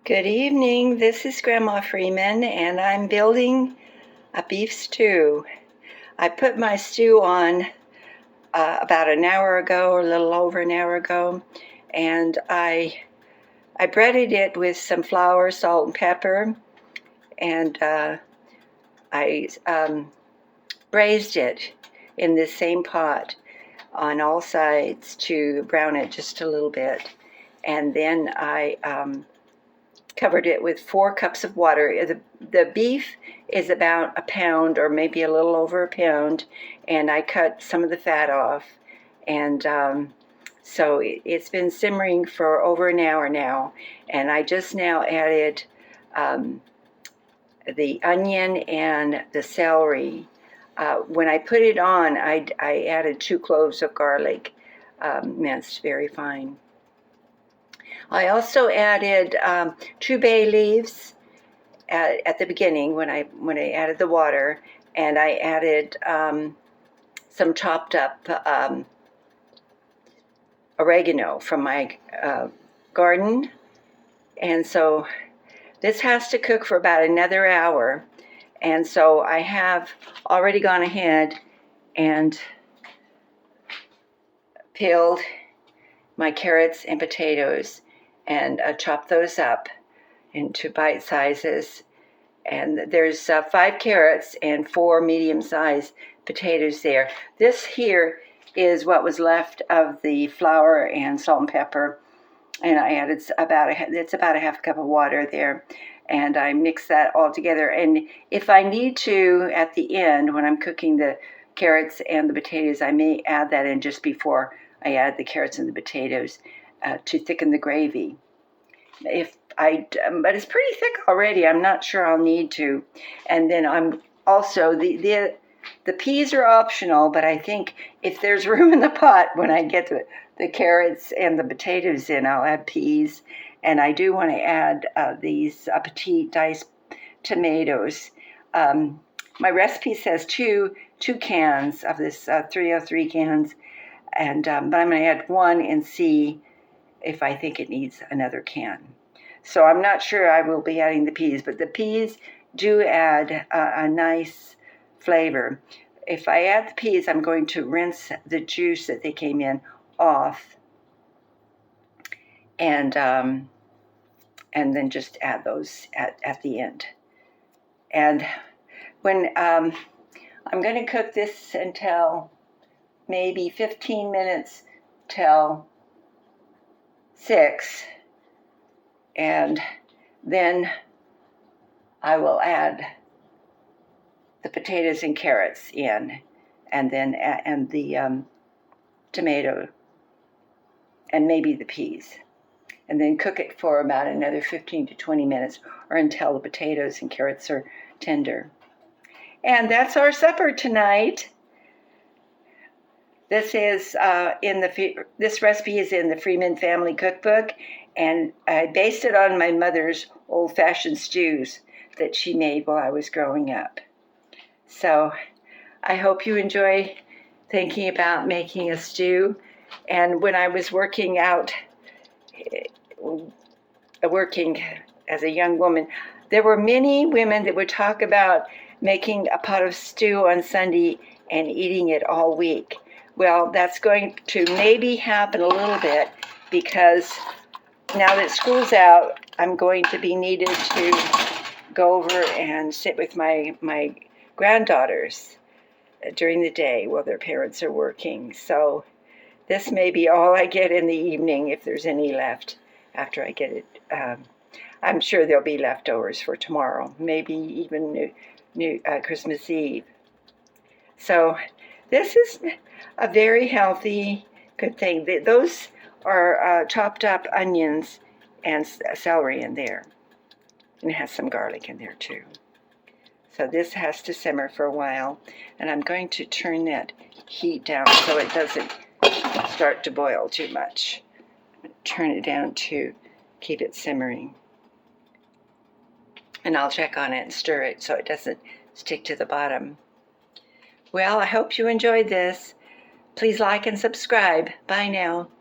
Good evening. This is Grandma Freeman, and I'm building a beef stew. I put my stew on about an hour ago, or a little over an hour ago, and I breaded it with some flour, salt, and pepper, and I braised it in this same pot on all sides to brown it just a little bit, and then I covered it with 4 cups of water. The beef is about a pound or maybe a little over a pound, and I cut some of the fat off. And so it's been simmering for over an hour now, and I just now added the onion and the celery. When I put it on, I added 2 cloves of garlic, minced very fine. I also added 2 bay leaves at the beginning when I added the water, and I added some chopped up oregano from my garden. And so this has to cook for about another hour. And so I have already gone ahead and peeled my carrots and potatoes and chop those up into bite sizes. And there's 5 carrots and 4 medium-sized potatoes there. This here is what was left of the flour and salt and pepper, and I added about a half cup of water there, and I mix that all together. And if I need to, at the end when I'm cooking the carrots and the potatoes, I may add that in just before I add the carrots and the potatoes to thicken the gravy. But it's pretty thick already. I'm not sure I'll need to. And then I'm also the peas are optional, but I think if there's room in the pot when I get the carrots and the potatoes in, I'll add peas. And I do want to add these petite diced tomatoes. My recipe says two cans of this 303 cans, and but I'm going to add 1 and see if I think it needs another can. So I'm not sure I will be adding the peas, but the peas do add a nice flavor. If I add the peas, I'm going to rinse the juice that they came in off, and then just add those at the end. And when I'm going to cook this until maybe 15 minutes till 6, and then I will add the potatoes and carrots in, and then and the tomato, and maybe the peas, and then cook it for about another 15 to 20 minutes, or until the potatoes and carrots are tender. And that's our supper tonight. This is this recipe is in the Freeman Family Cookbook, and I based it on my mother's old-fashioned stews that she made while I was growing up. So I hope you enjoy thinking about making a stew. And when I was working as a young woman, there were many women that would talk about making a pot of stew on Sunday and eating it all week. Well, that's going to maybe happen a little bit, because now that school's out, I'm going to be needed to go over and sit with my granddaughters during the day while their parents are working. So this may be all I get in the evening, if there's any left after I get it. I'm sure there'll be leftovers for tomorrow, maybe even Christmas Eve. So this is a very healthy, good thing. Those are chopped up onions and celery in there. And it has some garlic in there too. So this has to simmer for a while. And I'm going to turn that heat down so it doesn't start to boil too much. Turn it down to keep it simmering. And I'll check on it and stir it so it doesn't stick to the bottom. Well, I hope you enjoyed this. Please like and subscribe. Bye now.